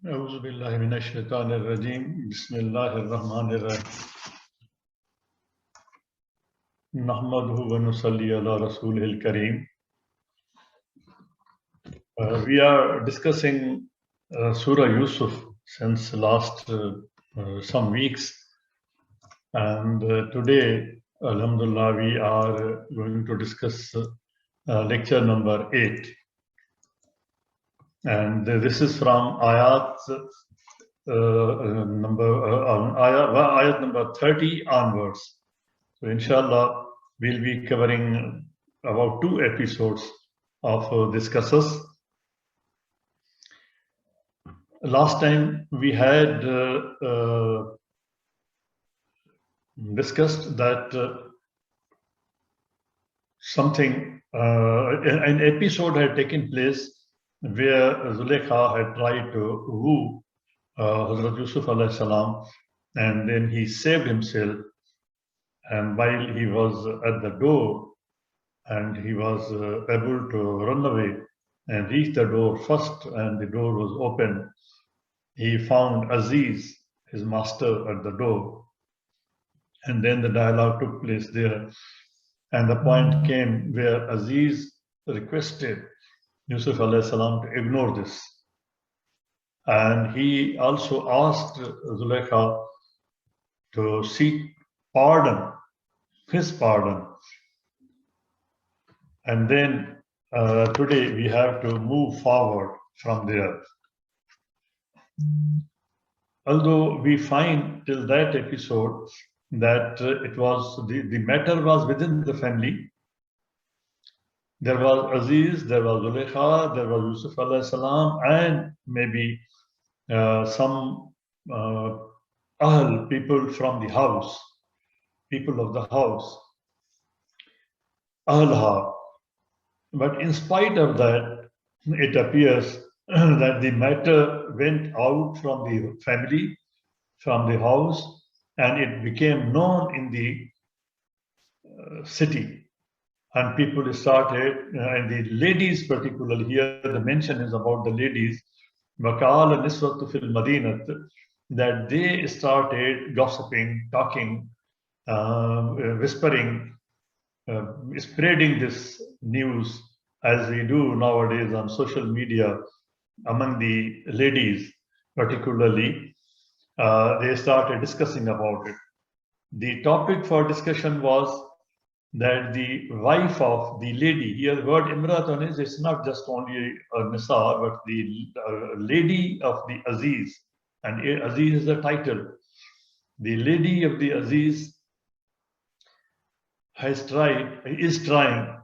أعوذ بالله من الشيطان الرجيم بسم الله الرحمن الرحيم نحمده ونصلي على رسوله الكريم. We are discussing Surah Yusuf since last some weeks, and today, Alhamdulillah, we are going to discuss lecture number 8, and this is from ayat ayat number 30 onwards. So inshallah, we'll be covering about 2 episodes of this qasas. Last time we had discussed that an episode had taken place where Zulaikha had tried to woo Hazrat Yusuf alayhi salam, and then he saved himself. And while he was at the door, and he was able to run away and reach the door first, and the door was open, he found Aziz, his master, at the door. And then the dialogue took place there. And the point came where Aziz requested Yusuf alayhi salam to ignore this. And he also asked Zulaikha to seek pardon, his pardon. And then today we have to move forward from there. Although we find till that episode that it was the matter was within the family. There was Aziz, there was Zulaikha, there was Yusuf alayhi salam, and maybe some Ahl, people from the house, people of the house, Ahlha. But in spite of that, it appears that the matter went out from the family, from the house, and it became known in the city. And people started, and the ladies particularly, here the mention is about the ladies, وَقَالَ نِسْوَةُ فِي الْمَدِينَةِ, that they started gossiping, talking, whispering, spreading this news as we do nowadays on social media among the ladies particularly. They started discussing about it. The topic for discussion was that the wife of the lady, here the word Imratun is, it's not just only a Nisa, but the lady of the Aziz, and Aziz is a title. The lady of the Aziz is trying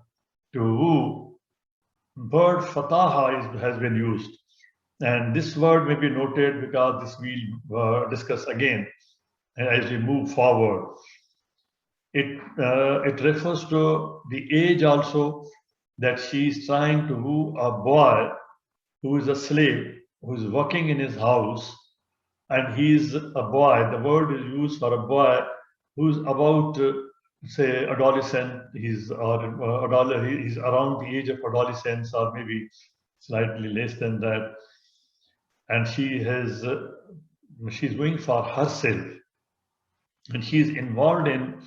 to woo. Word Fataha has been used, and this word may be noted because this we'll discuss again as we move forward. It refers to the age also, that she is trying to woo a boy who is a slave, who is working in his house, and he is a boy. The word is used for a boy who is about, say, adolescent. He's around the age of adolescence, or maybe slightly less than that, and she's going for herself, and she's involved in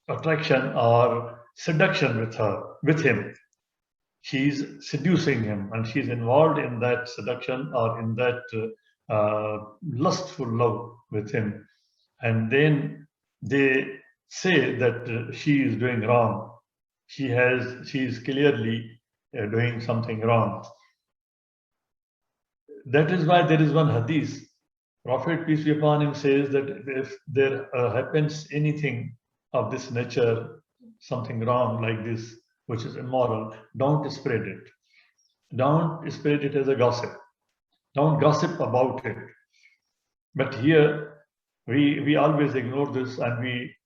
attraction or seduction with him. She's seducing him, and she's involved in that seduction or in that lustful love with him. And then they say that she is doing wrong. She is clearly doing something wrong. That is why there is one hadith. Prophet, peace be upon him, says that if there happens anything of this nature, something wrong like this, which is immoral, don't spread it. Don't spread it as a gossip. Don't gossip about it. But here, we always ignore this, and we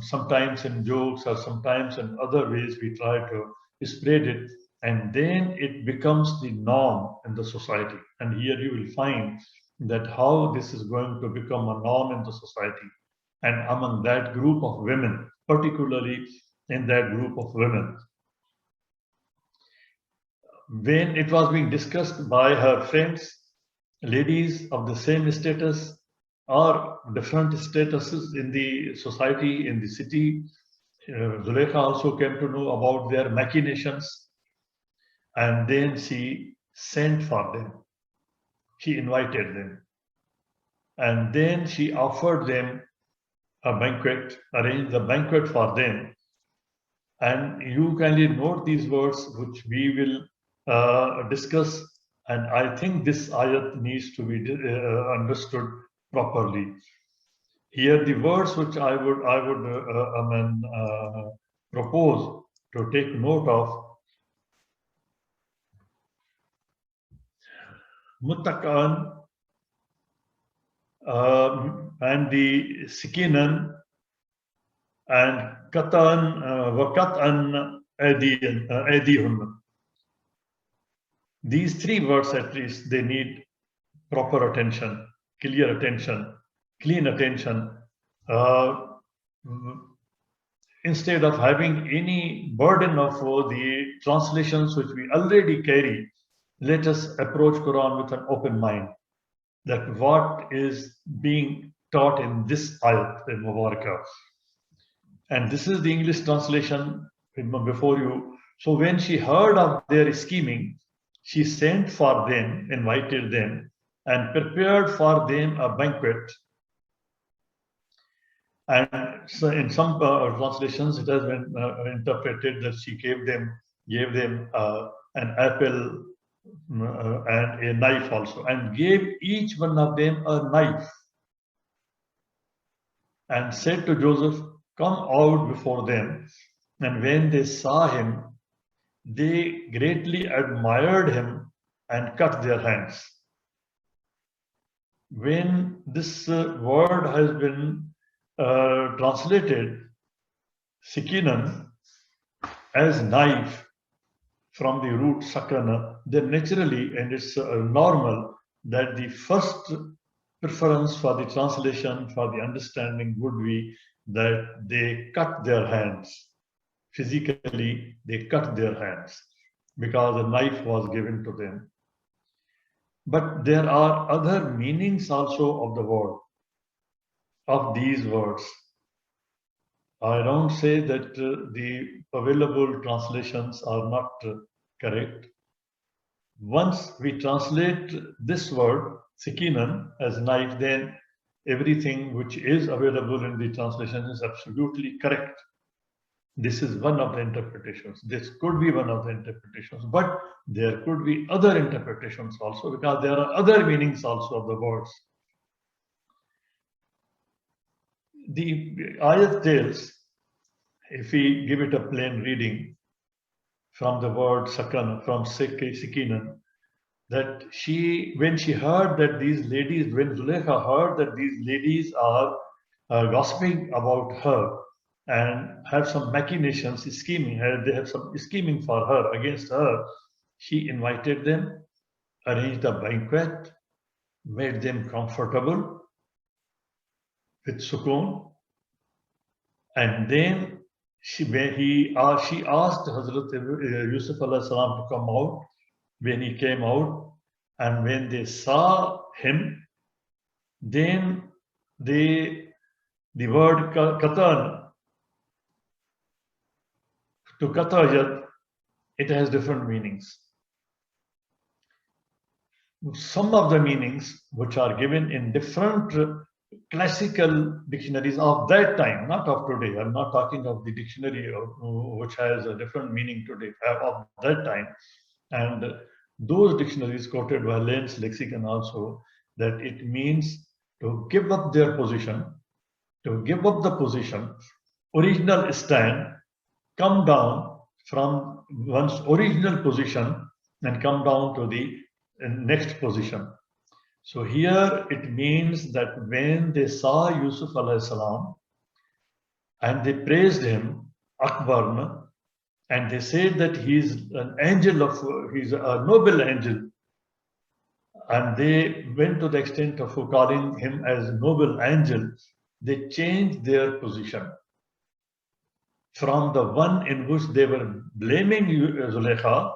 sometimes in jokes or sometimes in other ways we try to spread it, and then it becomes the norm in the society. And here you will find that how this is going to become a norm in the society, and among that group of women, particularly in that group of women. when it was being discussed by her friends, ladies of the same status or different statuses in the society, in the city, Zulekha also came to know about their machinations, and then she sent for them. She invited them, and then she offered them a banquet, arranged the banquet for them. And you kindly note these words, which we will discuss. And I think this ayat needs to be understood properly. Here, the words which I would propose to take note of: muttaqan, and the sikinan, and katan wa katan adihun. These three words, at least, they need proper attention, clear attention, clean attention. Instead of having any burden of the translations which we already carry, let us approach Quran with an open mind, that what is being taught in this ayat in Mubarakah. And this is the English translation before you. So when she heard of their scheming, she sent for them, invited them, and prepared for them a banquet. And so in some translations, it has been interpreted that she gave them an apple and a knife also, and gave each one of them a knife, and said to Joseph, "Come out before them." And when they saw him, they greatly admired him and cut their hands. When this word has been translated, sikinan, as knife, from the root sakana, then naturally, and it's normal, that the first preference for the translation, for the understanding, would be that they cut their hands. Physically, they cut their hands because a knife was given to them. But there are other meanings also of the word, of these words. I don't say that the available translations are not correct. Once we translate this word, sikinan, as knife, then everything which is available in the translation is absolutely correct. This is one of the interpretations. This could be one of the interpretations, but there could be other interpretations also, because there are other meanings also of the words. The ayat tells, if we give it a plain reading from the word sakan, from sikinan, that when she heard that these ladies, when Zulekha heard that these ladies are gossiping about her and have some machinations, scheming, they have some scheming for her, against her, she invited them, arranged a banquet, made them comfortable with sukoon, and then she asked Hazrat Yusuf alayhi salam to come out. When he came out, and when they saw him, then the word katan, to katayat, it has different meanings. Some of the meanings which are given in different classical dictionaries of that time, not of today. I'm not talking of the dictionary which has a different meaning today, of that time. And those dictionaries quoted by Lane's lexicon also, that it means to give up their position, to give up the position, original stand, come down from one's original position and come down to the next position. So here it means that when they saw Yusuf alayhi salam and they praised him, Akbar, and they said that he's an angel he's a noble angel, and they went to the extent of calling him as noble angel, they changed their position from the one in which they were blaming Zulekha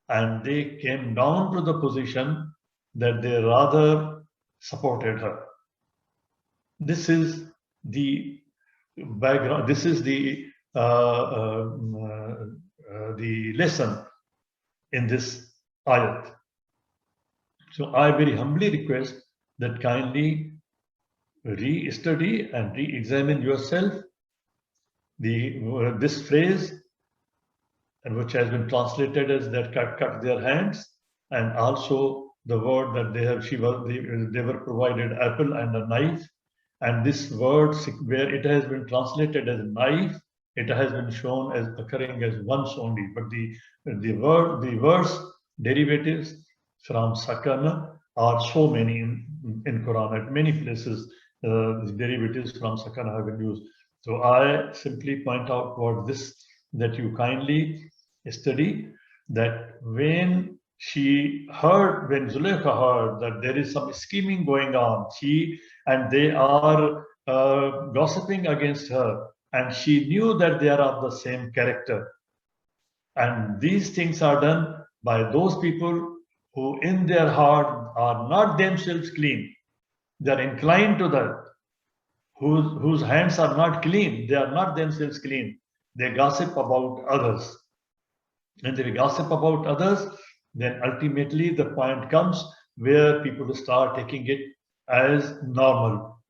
and they came down to the position that they rather supported her. This is the background. This is the lesson in this ayat. So I very humbly request that kindly re-study and re-examine yourself this phrase, and which has been translated as that cut their hands, and also the word that they were provided apple and a knife, and this word where it has been translated as knife, it has been shown as occurring as once only, but the words derivatives from sakana are so many in Quran. At many places the derivatives from sakana have been used. So I simply point out what this, that you kindly study, that when Zulaikha heard that there is some scheming going on, and they are gossiping against her, and she knew that they are of the same character. And these things are done by those people who in their heart are not themselves clean. They are inclined to that, whose hands are not clean. They are not themselves clean. They gossip about others. When they gossip about others, then ultimately the point comes where people start taking it as normal.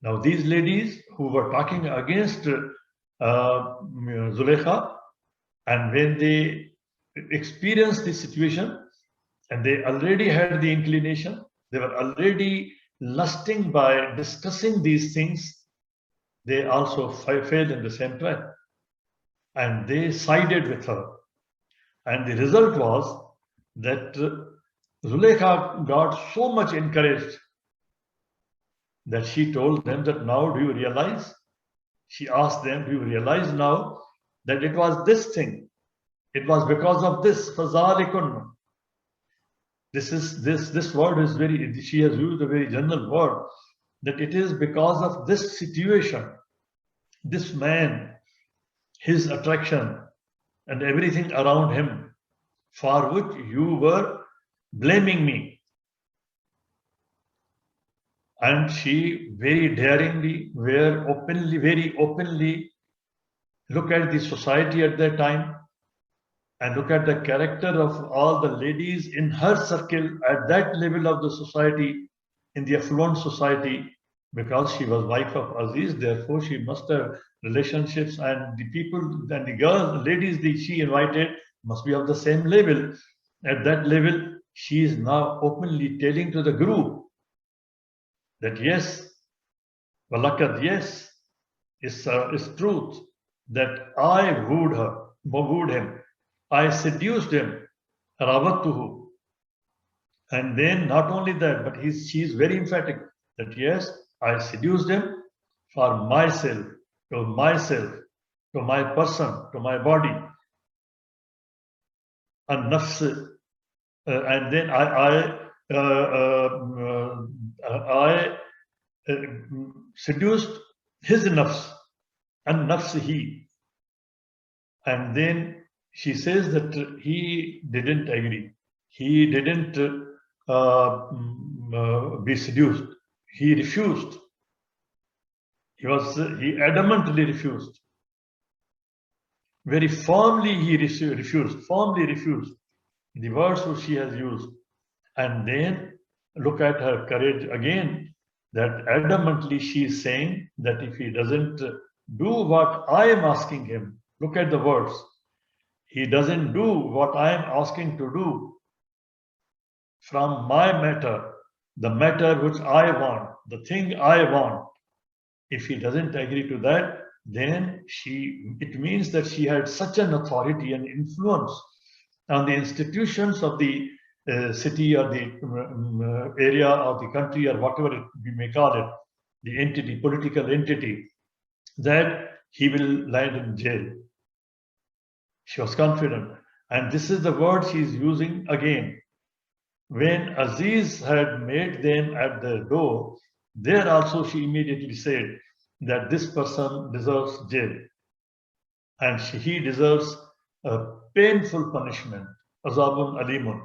Now, these ladies who were talking against Zulaikha, and when they experienced this situation, and they already had the inclination, they were already lusting by discussing these things, they also fell in the same trap, and they sided with her. And the result was that Zulaikha got so much encouraged that she told them that, now do you realize? She asked them, do you realize now that it was this thing? It was because of this. Fazalikun. This word is very, she has used a very general word, that it is because of this situation, this man, his attraction, and everything around him, for which you were blaming me. And she very daringly, very openly look at the society at that time, and look at the character of all the ladies in her circle at that level of the society, in the affluent society, because she was wife of Aziz, therefore she must have relationships, and the people and the girls, the ladies that she invited must be of the same level. At that level, she is now openly telling to the group that yes, walakad, yes, is truth, that I wooed him, I seduced him, rawattuhu. And then not only that, but she is very emphatic that yes, I seduced him for myself, to my person, to my body. And nafs, and then I seduced his nafs, and nafsihi. And then she says that he didn't agree. He didn't be seduced. He refused. He adamantly refused. Very firmly he refused. Firmly refused. The words which she has used. And then look at her courage again, that adamantly she is saying that if he doesn't do what I am asking him, look at the words. He doesn't do what I am asking to do from my matter, the matter which I want, the thing I want. If he doesn't agree to that, then it means that she had such an authority and influence on the institutions of the city or the area or the country or whatever we may call it, the entity, political entity, that he will land in jail. She was confident. And this is the word she is using again. When Aziz had made them at the door, there also she immediately said that this person deserves jail. And he deserves a painful punishment. azabun alimun.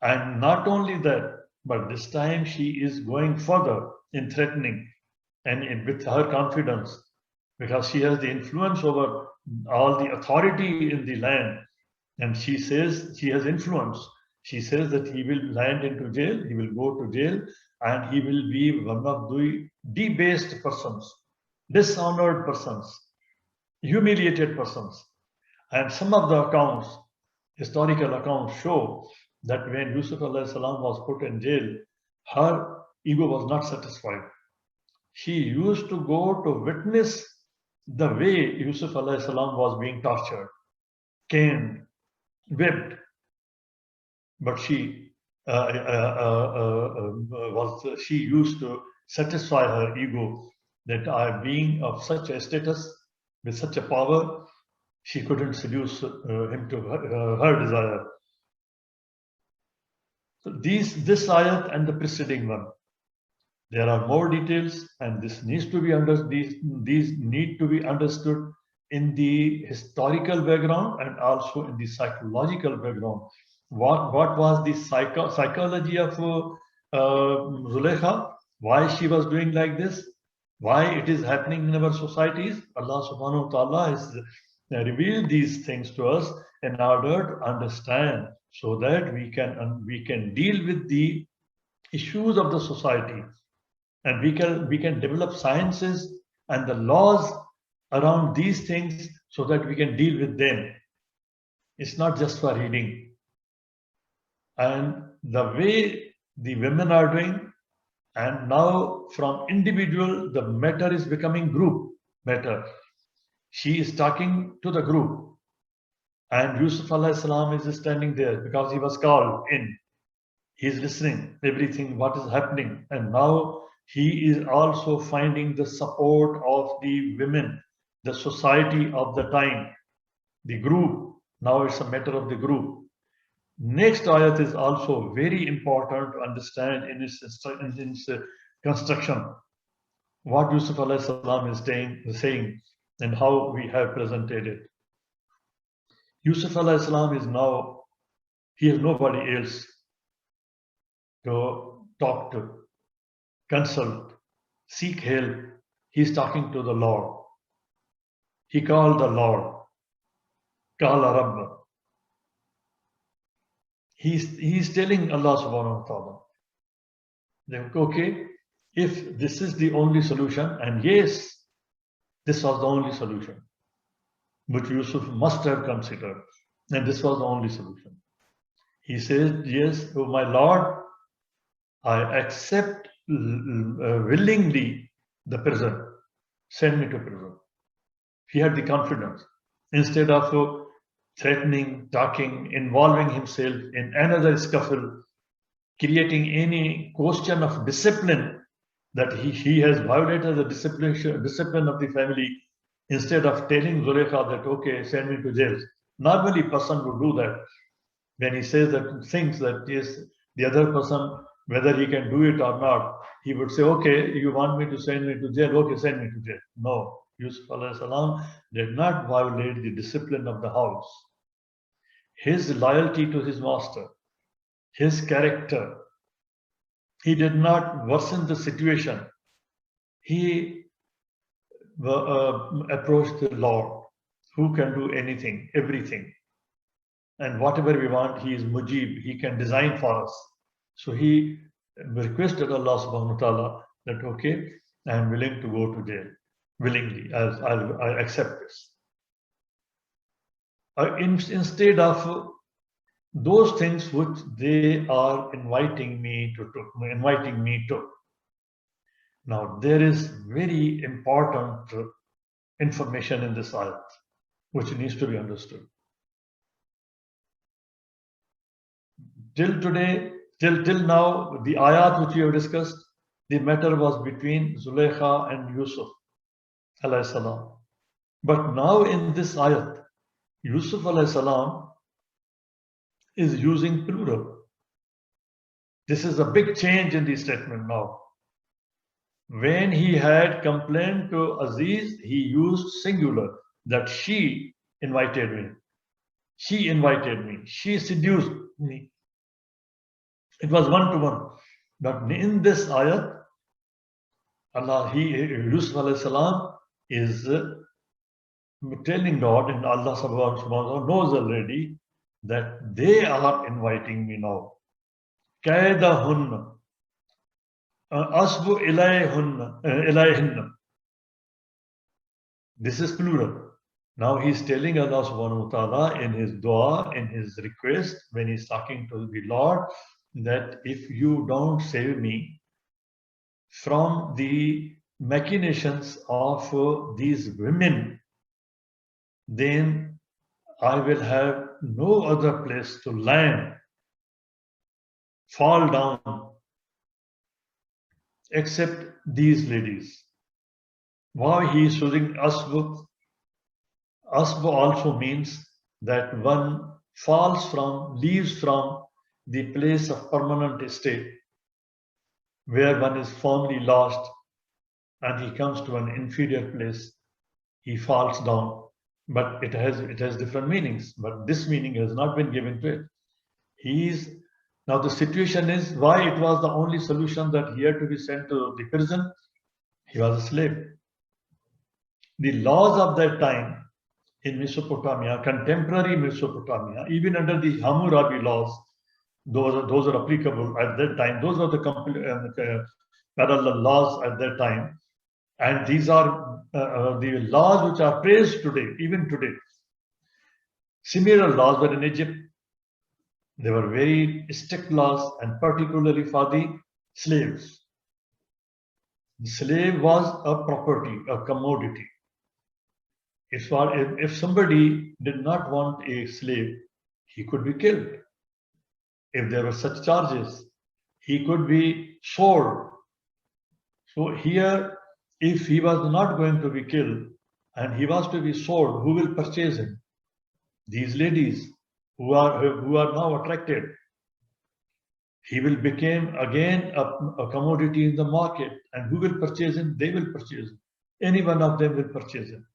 And not only that, but this time she is going further in threatening and with her confidence, because she has the influence over all the authority in the land. And she says she has influence. She says that he will land into jail, he will go to jail, and he will be one of the debased persons, dishonored persons, humiliated persons. And some of the accounts, historical accounts, show that when Yusuf alayhi salam was put in jail, her ego was not satisfied. She used to go to witness the way Yusuf alayhi salam was being tortured, caned, whipped. But she she used to satisfy her ego that I, being of such a status, with such a power, she couldn't seduce him to her desire. So this ayat and the preceding one, there are more details, and this needs to be these need to be understood in the historical background and also in the psychological background. What was the psychology of Zulekha? Why she was doing like this? Why it is happening in our societies? Allah subhanahu wa ta'ala has revealed these things to us in order to understand, so that we can deal with the issues of the society, and we can develop sciences and the laws around these things so that we can deal with them. It's not just for reading. And the way the women are doing, and now from individual, the matter is becoming group matter. She is talking to the group, and Yusuf alayhi salam is standing there because he was called in. He is listening everything what is happening, and now he is also finding the support of the women, the society of the time, the group. Now it's a matter of the group. Next ayat is also very important to understand in its construction. What Yusuf alayhi salam is saying and how we have presented it. Yusuf alayhi salam is now, he has nobody else to talk to, consult, seek help. He's talking to the Lord. He called the Lord. Kala Rabba. He's telling Allah subhanahu wa ta'ala that, okay, if this is the only solution, and yes, this was the only solution, which Yusuf must have considered, and this was the only solution. He says, yes, oh my Lord, I accept willingly the prison. Send me to prison. He had the confidence. Instead of threatening, talking, involving himself in another scuffle, creating any question of discipline, that he has violated the discipline of the family, instead of telling Zulekha that, okay, send me to jail. Normally, person would do that. When he says that things that yes, the other person, whether he can do it or not, he would say, okay, you want me to send me to jail? Okay, send me to jail. No, Yusuf alayhi salam did not violate the discipline of the house. His loyalty to his master, his character, he did not worsen the situation. He approached the Lord, who can do anything, everything. And whatever we want, he is Mujib, he can design for us. So he requested Allah subhanahu wa ta'ala that, okay, I am willing to go to jail, willingly, as I accept this. Instead of those things which they are inviting me to. Now, there is very important information in this ayat, which needs to be understood. Till today, till now, the ayat which we have discussed, the matter was between Zulekha and Yusuf alayhi salam. But now in this ayat, Yusuf alayhi salam is using plural. This is a big change in the statement now. When he had complained to Aziz, he used singular, that she invited me. She invited me. She seduced me. It was one-to-one. But in this ayat, Yusuf alayhi salam is telling God, and Allah subhanahu wa ta'ala knows already that they are inviting me now. Kaidahunna, asbu ilayhinna. This is plural. Now he's telling Allah subhanahu wa ta'ala in his dua, in his request, when he's talking to the Lord, that if you don't save me from the machinations of these women, then I will have no other place to land, fall down, except these ladies. Why he is choosing asbu? Asbu also means that one leaves from the place of permanent stay, where one is firmly lost, and he comes to an inferior place, he falls down. But it has different meanings. But this meaning has not been given to it. Now the situation is why it was the only solution that he had to be sent to the prison. He was a slave. The laws of that time in Mesopotamia, contemporary Mesopotamia, even under the Hammurabi laws, those are applicable at that time. Those are the parallel laws at that time. And these are the laws which are praised today, even today. Similar laws were in Egypt. They were very strict laws, and particularly for the slaves. The slave was a property, a commodity. If somebody did not want a slave, he could be killed. If there were such charges, he could be sold. So here, if he was not going to be killed and he was to be sold, who will purchase him? These ladies who are now attracted. He will become again a commodity in the market, and who will purchase him? They will purchase him. Any one of them will purchase him.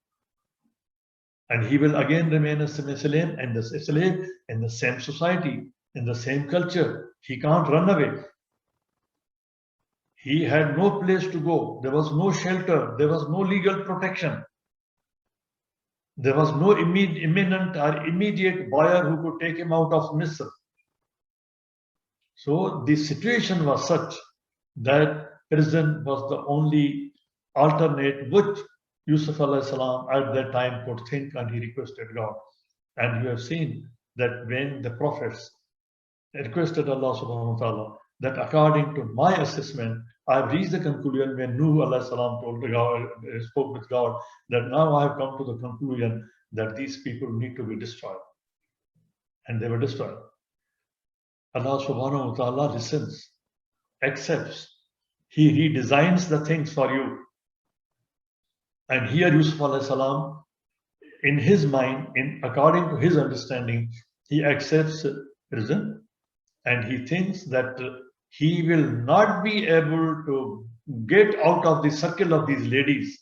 And he will again remain a slave in the same society, in the same culture. He can't run away. He had no place to go. There was no shelter. There was no legal protection. There was no imminent or immediate buyer who could take him out of Misr. So the situation was such that prison was the only alternate which Yusuf alayhi salam at that time could think, and he requested God. And you have seen that when the prophets requested Allah subhanahu wa ta'ala, that according to my assessment, I've reached the conclusion when Nuh alayhi salam spoke with God, that now I have come to the conclusion that these people need to be destroyed. And they were destroyed. Allah subhanahu wa ta'ala listens, accepts. He redesigns the things for you. And here Yusuf alayhi salam, in his mind, according to his understanding, he accepts prison, and he thinks that he will not be able to get out of the circle of these ladies.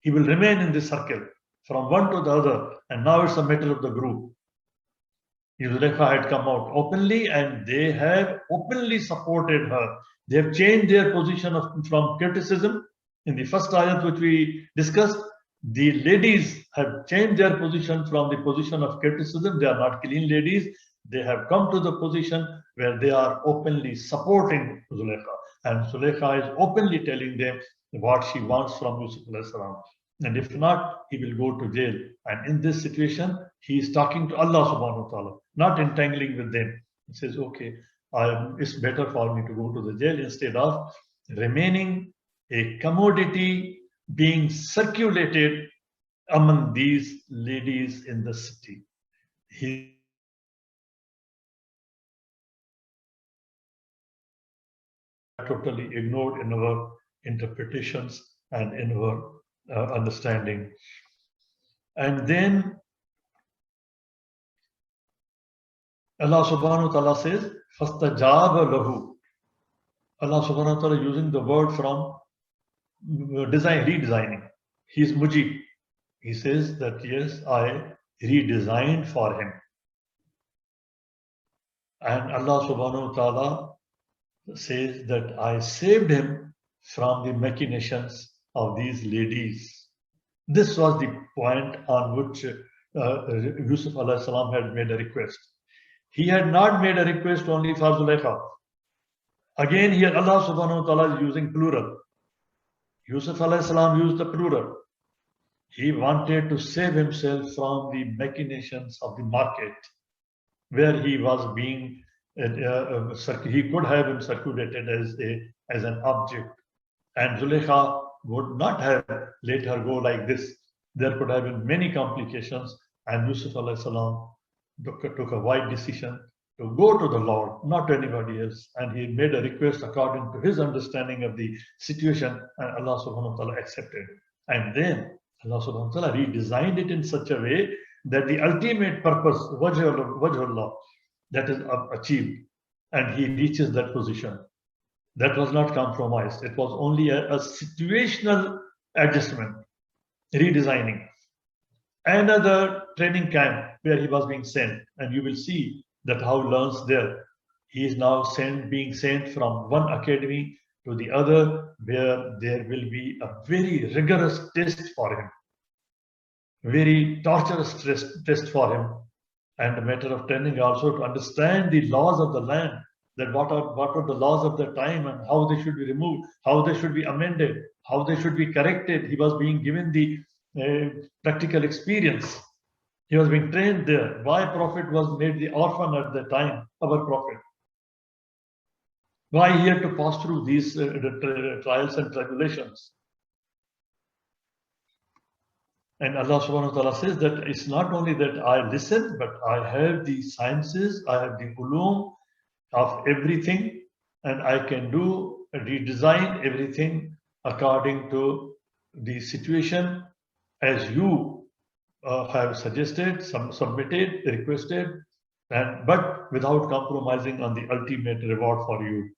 He will remain in this circle from one to the other, and now it's a matter of the group. Zulekha had come out openly, and they have openly supported her. They have changed their position from criticism. In the first ayat which we discussed, the ladies have changed their position from the position of criticism. They are not clean ladies. They have come to the position where they are openly supporting Zulekha. And Zulekha is openly telling them what she wants from Yusuf alayhi salam. And if not, he will go to jail. And in this situation, he is talking to Allah subhanahu wa ta'ala, not entangling with them. He says, okay, it's better for me to go to the jail instead of remaining a commodity being circulated among these ladies in the city. He totally ignored in our interpretations and in our understanding. And then Allah subhanahu wa ta'ala says, فَاسْتَجَابَ لَهُ. Allah subhanahu wa ta'ala using the word from redesigning. He is Mujib. He says that yes, I redesigned for him. And Allah subhanahu wa ta'ala says that I saved him from the machinations of these ladies. This was the point on which Yusuf alayhi salam had made a request. He had not made a request only for Zulaikha. Again, here Allah subhanahu wa ta'ala is using plural. Yusuf alayhi salam used the plural. He wanted to save himself from the machinations of the market, where he was being, he could have been circulated as an object. And Zulaikha would not have let her go like this. There could have been many complications, and Yusuf alayhi salam took a wise decision to go to the Lord, not to anybody else. And he made a request according to his understanding of the situation, and Allah subhanahu wa ta'ala accepted. And then Allah subhanahu wa ta'ala redesigned it in such a way that the ultimate purpose, wajhullah, that is achieved, and he reaches that position. That was not compromised. It was only a situational adjustment, redesigning. Another training camp where he was being sent, and you will see that how learns there. He is now being sent from one academy to the other, where there will be a very rigorous test for him, very torturous test for him, and a matter of training also to understand the laws of the land, that what are the laws of the time and how they should be removed, how they should be amended, how they should be corrected. He was being given the practical experience. He was being trained there. Why Prophet was made the orphan at the time, our Prophet? Why he had to pass through these trials and tribulations? And Allah subhanahu wa ta'ala says that it's not only that I listen, but I have the sciences, I have the ulum of everything, and I can redesign everything according to the situation as you have suggested, submitted, requested, but without compromising on the ultimate reward for you.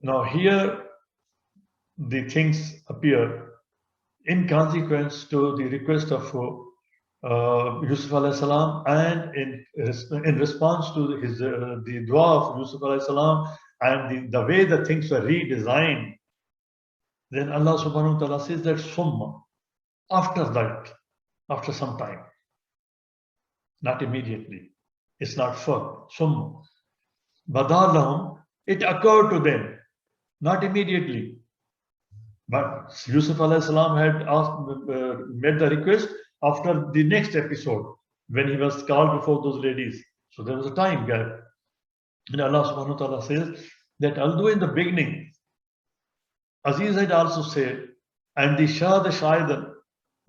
Now here the things appear in consequence to the request of Yusuf alayhi salam, and in response to his the dua of Yusuf alayhi salam, and the way the things were redesigned. Then Allah subhanahu wa ta'ala says that summa, after that, after some time, not immediately, it's not firm, summa, badalahum, it occurred to them, not immediately. But Yusuf alayhi salam had made the request after the next episode, when he was called before those ladies. So there was a time gap. And Allah subhanahu wa ta'ala says that although in the beginning, Aziz had also said, and the Shah the Shaidan,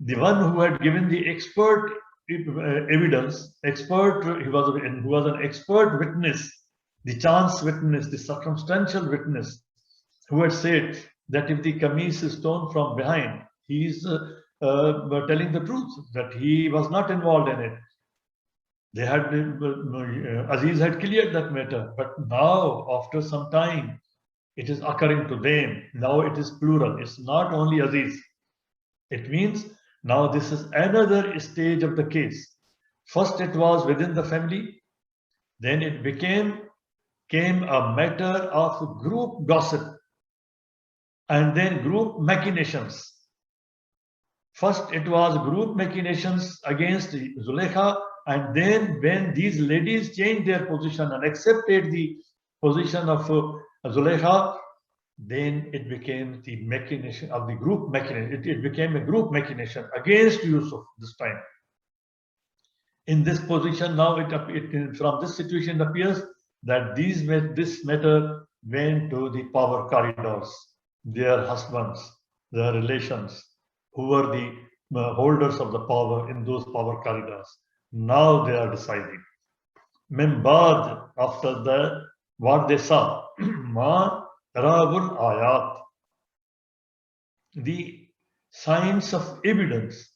the one who had given the expert evidence, who was an expert witness, the chance witness, the circumstantial witness, who had said that if the kameez is torn from behind, he is telling the truth, that he was not involved in it. They had, Aziz had cleared that matter, but now after some time, it is occurring to them. Now it is plural. It's not only Aziz. It means now this is another stage of the case. First it was within the family, then it came a matter of group gossip, and then group machinations. First it was group machinations against Zulaikha, and then when these ladies changed their position and accepted the position of Zulaikha, then it became the machination of the group machination. It became a group machination against Yusuf this time. In this position now, from this situation it appears that this matter went to the power corridors, their husbands, their relations, who were the holders of the power in those power corridors. Now they are deciding. Membad, after that, what they saw, Ma Ravul Ayat, the signs of evidence.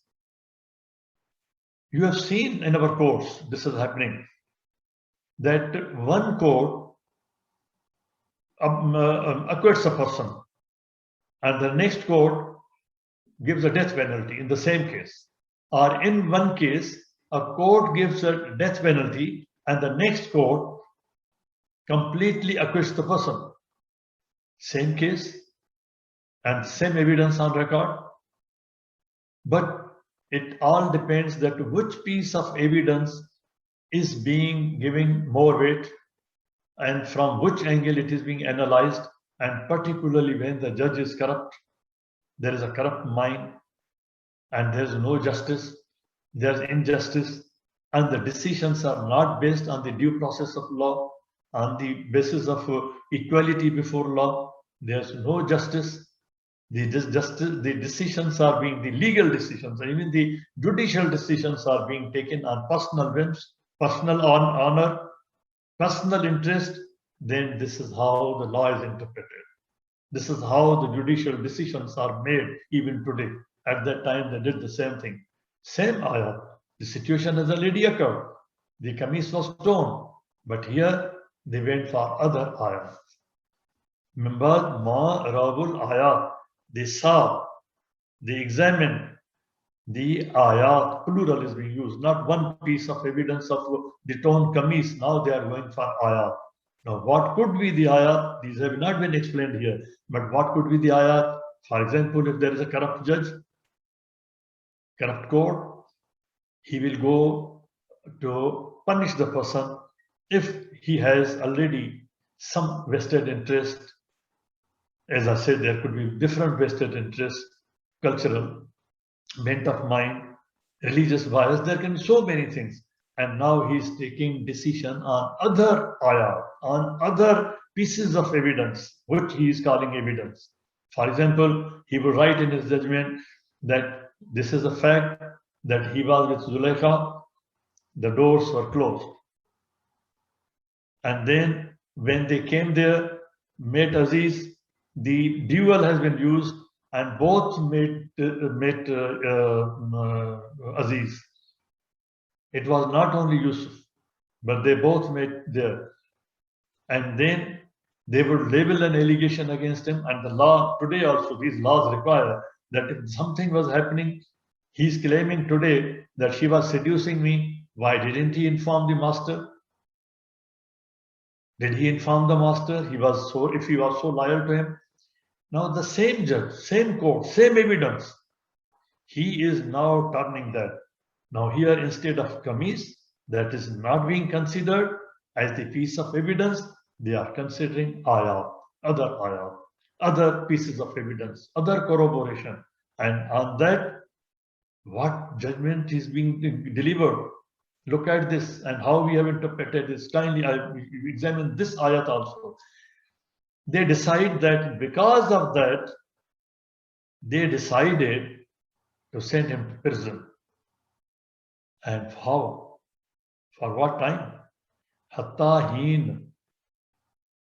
You have seen in our courts, this is happening, that one court acquits a person, and the next court gives a death penalty in the same case. Or in one case, a court gives a death penalty and the next court completely acquits the person. Same case and same evidence on record. But it all depends that which piece of evidence is being given more weight and from which angle it is being analyzed, and particularly when the judge is corrupt, there is a corrupt mind and there is no justice, there is injustice, and the decisions are not based on the due process of law, on the basis of equality before law. There's no justice. The decisions are being, the legal decisions, and even the judicial decisions are being taken on personal whims, personal honor, personal interest. Then this is how the law is interpreted. This is how the judicial decisions are made even today. At that time, they did the same thing. Same ayah. The situation has already occurred. The kameez was torn. But here, they went for other ayah. Remember, ma rabul ayah. They saw, they examined the ayat, plural is being used, not one piece of evidence of the torn kameez. Now they are going for ayat. Now, what could be the ayat? These have not been explained here. But what could be the ayat? For example, if there is a corrupt judge, corrupt court, he will go to punish the person if he has already some vested interest. As I said, there could be different vested interests, cultural, bent of mind, religious bias. There can be so many things. And now he is taking decision on other ayat, on other pieces of evidence, which he is calling evidence. For example, he will write in his judgment that this is a fact that he was with Zulaikha, the doors were closed. And then when they came there, met Aziz, the duel has been used and both met Aziz. It was not only Yusuf, but they both met there. And then they would label an allegation against him. And the law today also, these laws require that if something was happening, he's claiming today that she was seducing me. Why didn't he inform the master? Did he inform the master? If he was so loyal to him. Now the same judge, same court, same evidence, he is now turning that. Now here, instead of kameez, that is not being considered as the piece of evidence, they are considering ayat, other pieces of evidence, other corroboration. And on that, what judgment is being delivered? Look at this and how we have interpreted this. Kindly, I examine this ayat also. They decide that because of that, they decided to send him to prison. And how? For what time? Hatta heen.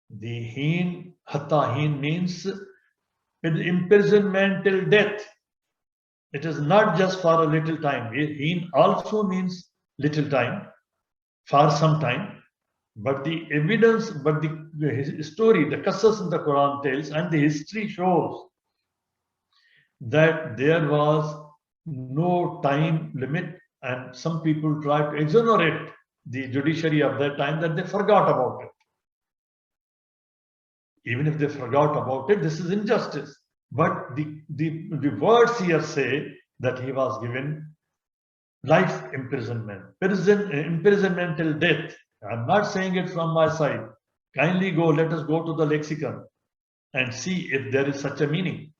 The heen, hatta heen means imprisonment till death. It is not just for a little time. Heen also means little time, for some time. But the evidence, but the story, the qasas in the Quran tells, and the history shows that there was no time limit, and some people tried to exonerate the judiciary of that time, that they forgot about it. Even if they forgot about it, this is injustice. But the words here say that he was given life imprisonment, imprisonment till death. I'm not saying it from my side. Kindly let us go to the lexicon and see if there is such a meaning.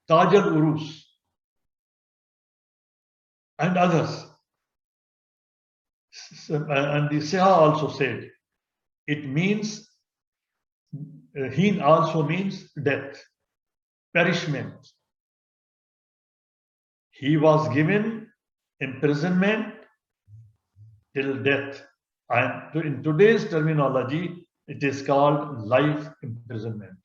Taj al-Urus and others. And the Siha also said, it means, heen also means death, perishment. He was given imprisonment till death. And in today's terminology, it is called life imprisonment.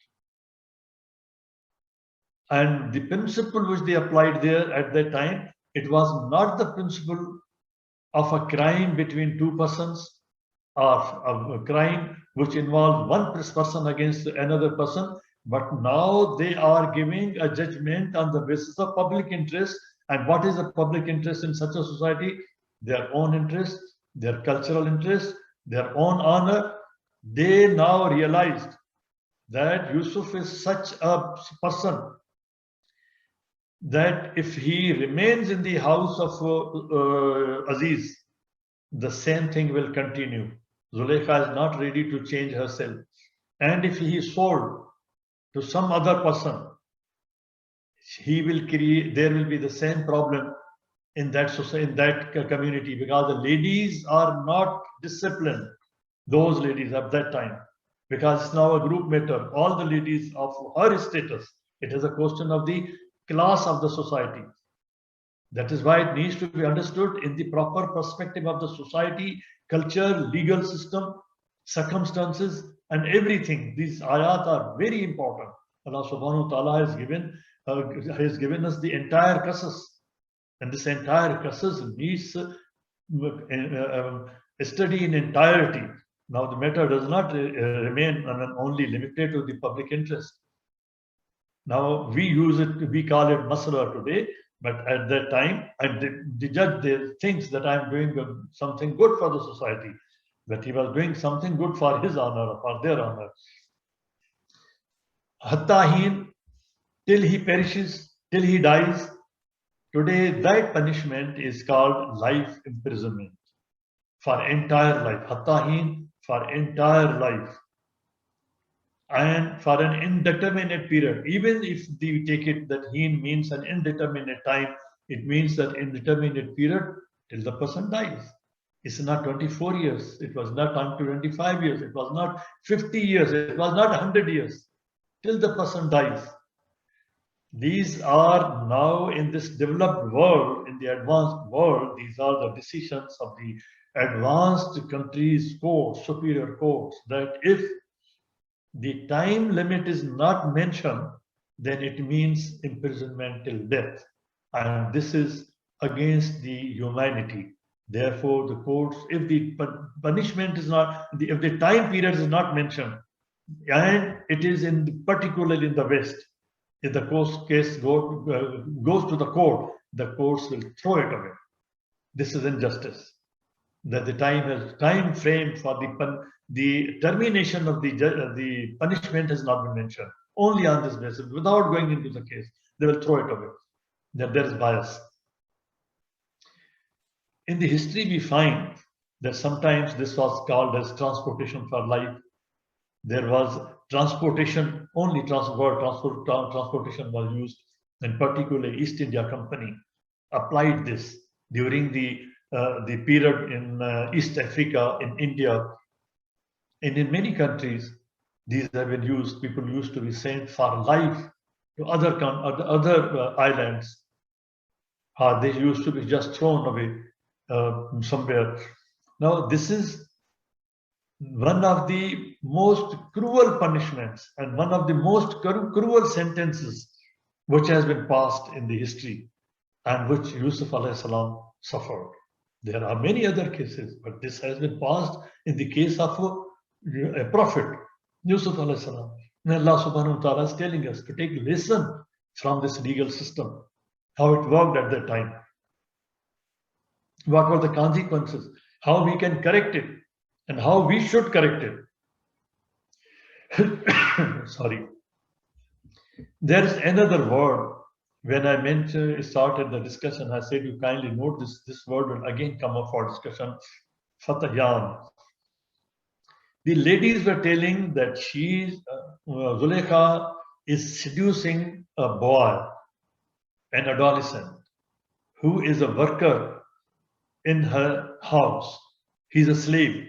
And the principle which they applied there at that time, it was not the principle of a crime between two persons, or a crime which involves one person against another person, but now they are giving a judgment on the basis of public interest. And what is the public interest in such a society? their own interests, their cultural interests, their own honor. They now realized that Yusuf is such a person that if he remains in the house of Aziz, the same thing will continue. Zulekha is not ready to change herself. And if he is sold to some other person, he will create, there will be the same problem in that society, in that community, because the ladies are not disciplined, those ladies at that time, because it's now a group matter. All the ladies of her status, it is a question of the class of the society. That is why it needs to be understood in the proper perspective of the society, culture, legal system, circumstances, and everything. These ayat are very important. Allah subhanahu wa ta'ala has given us the entire qasas. And this entire qasas needs study in entirety. Now the matter does not remain only limited to the public interest. Now we use it, we call it masala today, but at that time, the judge thinks that I'm doing something good for the society, that he was doing something good for his honor, for their honor. Hatta till he perishes, till he dies. Today, that punishment is called life imprisonment for entire life. Hatta for entire life. And for an indeterminate period. Even if we take it that heen means an indeterminate time, it means that indeterminate period till the person dies. It's not 24 years, it was not 25 years, it was not 50 years, it was not 100 years, till the person dies. These are now in this developed world, in the advanced world, these are the decisions of the advanced countries' courts, superior courts, that if the time limit is not mentioned, then it means imprisonment till death. And this is against the humanity. Therefore, the courts, if the punishment is not, if the time period is not mentioned, and it is particularly in the West, if the case goes to the court, the courts will throw it away. This is injustice. That the time frame for the termination of the punishment has not been mentioned. Only on this basis, without going into the case, they will throw it away. That there is bias. In the history, we find that sometimes this was called as transportation for life. There was transportation, only transportation was used, and particularly East India Company applied this during the period in East Africa, in India, and in many countries. These have been used. People used to be sent for life to other islands. They used to be just thrown away somewhere. Now, this is one of the most cruel punishments and one of the most cruel sentences which has been passed in the history and which Yusuf alayhi salam suffered. There are many other cases, but this has been passed in the case of a prophet, Yusuf alayhi salam. And Allah subhanahu wa ta'ala is telling us to take lesson from this legal system, how it worked at that time. What were the consequences? How we can correct it and how we should correct it. Sorry. There is another word. When I started the discussion, I said you kindly note this word will again come up for discussion. Fatayan. The ladies were telling that Zulekha is seducing a boy, an adolescent, who is a worker in her house. He's a slave.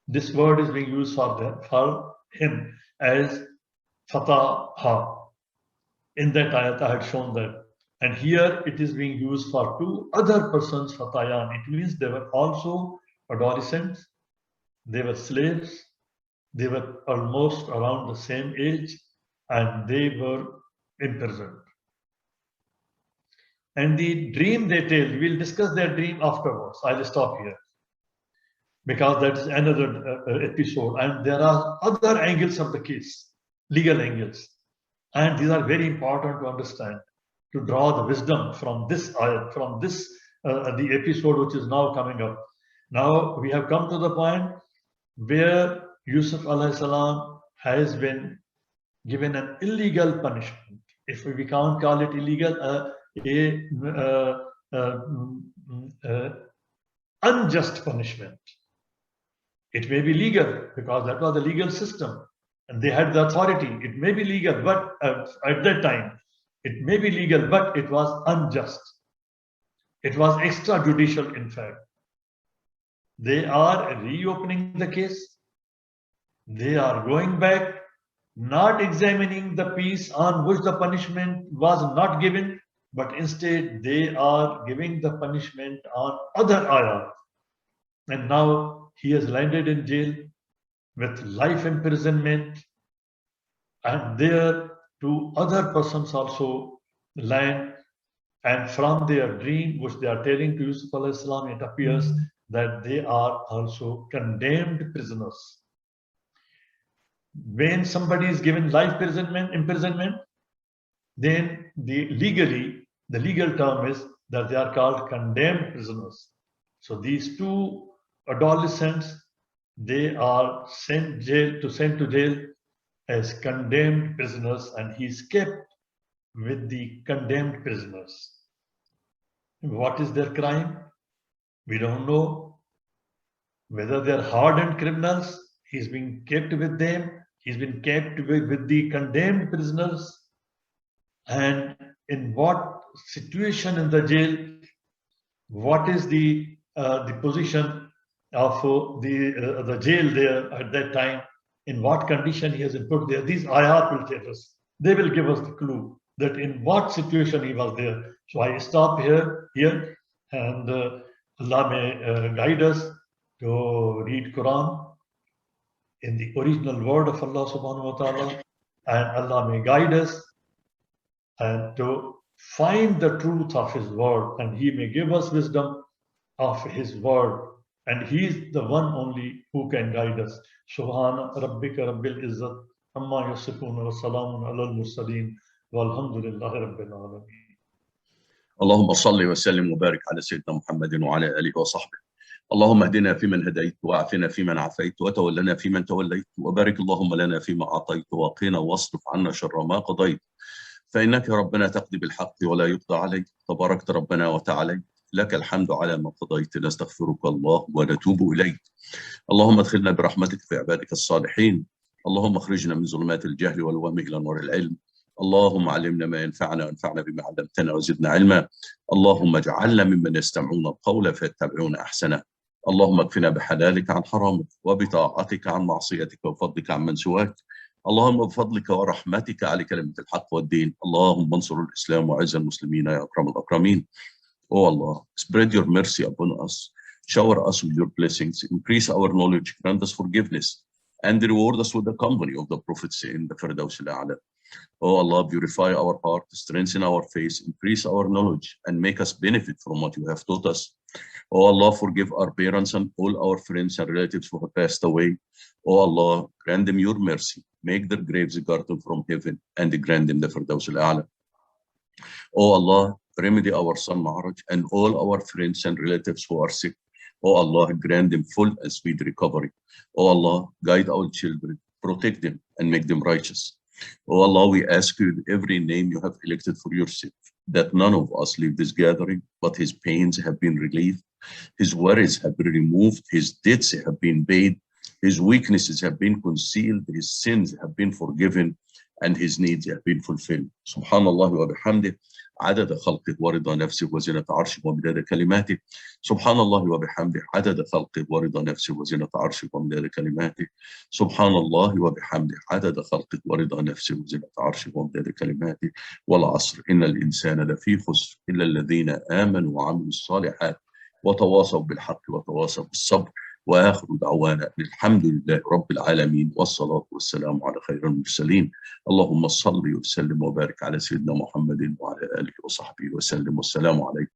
This word is being used for him as Fataha. In that ayat, I had shown that. And here it is being used for two other persons, Fatayan. It means they were also adolescents, they were slaves, they were almost around the same age, and they were imprisoned. And the dream they tell, we'll discuss their dream afterwards. I'll stop here, because that is another episode. And there are other angles of the case, legal angles. And these are very important to understand, to draw the wisdom from this ayat, from this the episode which is now coming up. Now we have come to the point where Yusuf alayhi salam has been given an illegal punishment. If we can't call it illegal, unjust punishment. It may be legal because that was the legal system and they had the authority. It may be legal, but at that time, it may be legal, but it was unjust. It was extrajudicial, in fact. They are reopening the case. They are going back, not examining the piece on which the punishment was not given, but instead they are giving the punishment on other ayat. And now he has landed in jail with life imprisonment, and there two other persons also land, and from their dream which they are telling to Yusuf alayhi salam, it appears that they are also condemned prisoners. When somebody is given life imprisonment, then the legal term is that they are called condemned prisoners. So these two adolescents, they are sent to jail as condemned prisoners, and he is kept with the condemned prisoners. What is their crime? We don't know. Whether they are hardened criminals, he's being kept with them. He's been kept with the condemned prisoners. And in what situation in the jail, what is the position of the jail there at that time, in what condition he has been put there. These ayat will tell us. They will give us the clue that in what situation he was there. So I stop here, and Allah may guide us to read Quran in the original word of Allah subhanahu wa ta'ala, and Allah may guide us and to find the truth of his word, and he may give us wisdom of his word, and he is the one only who can guide us. Subhana rabbika rabbil izzat amma yasifun wa salamun ala al-mursaleen walhamdulillahi rabbil alamin. اللهم صل وسلم وبارك على سيدنا محمد وعلى آله وصحبه. اللهم اهدنا فيمن هديت وعافنا فيمن عافيت وتولنا فيمن توليت وبارك اللهم لنا فيما أعطيت وقنا واصرف عنا شر ما قضيت فإنك ربنا تقضي بالحق ولا يقضى عليك تباركت ربنا وتعاليت لك الحمد على ما قضيت نستغفرك الله ونتوب إليك. اللهم ادخلنا برحمتك في عبادك الصالحين. اللهم اخرجنا من ظلمات الجهل والوهم إلى نور العلم. اللهم علمنا ما ينفعنا وانفعنا بما علمتنا وزدنا علما. اللهم اجعلنا ممن يستمعون القول فيتبعون أحسنه. اللهم اكفنا بحلالك عن حرامك وبطاعتك عن معصيتك وفضلك عن من سواك. اللهم بفضلك ورحمتك على كلمة الحق والدين. اللهم انصر الإسلام وعز المسلمين يا أكرم الأكرمين. Oh Allah, spread your mercy upon us. Shower us with your blessings. Increase our knowledge. Grant us forgiveness. And reward us with the company of the prophets in the Firdaus al-A'la. Oh Allah, purify our heart, strengthen our faith, increase our knowledge, and make us benefit from what you have taught us. Oh Allah, forgive our parents and all our friends and relatives who have passed away. Oh Allah, grant them your mercy. Make their graves a garden from heaven and grant them the Firdaus al-A'la. Oh Allah, remedy our son Ma'raj and all our friends and relatives who are sick. Oh Allah, grant them full and sweet recovery. Oh Allah, guide our children, protect them, and make them righteous. Oh Allah, we ask you in every name you have elected for yourself, that none of us leave this gathering, but his pains have been relieved, his worries have been removed, his debts have been paid, his weaknesses have been concealed, his sins have been forgiven, and his needs have been fulfilled. Subhanallah wa bihamdih. عدد خلقه ورضا نفسه وزنة عرشه ومداد كلماته. سبحان الله وبحمده عدد خلقه ورضا نفسه وزنة عرشه ومداد كلماته. سبحان الله وبحمده عدد خلقه ورضا نفسه وزنة عرشه ومداد كلماته. والعصر إن الإنسان لفي خسر إلا الذين آمنوا وعملوا الصالحات وتواصوا بالحق وتواصوا بالصبر. وآخر دعوانا الحمد لله رب العالمين والصلاة والسلام على خير المرسلين. اللهم صل وسلم وبارك على سيدنا محمد وعلى آله وصحبه وسلم والسلام عليكم.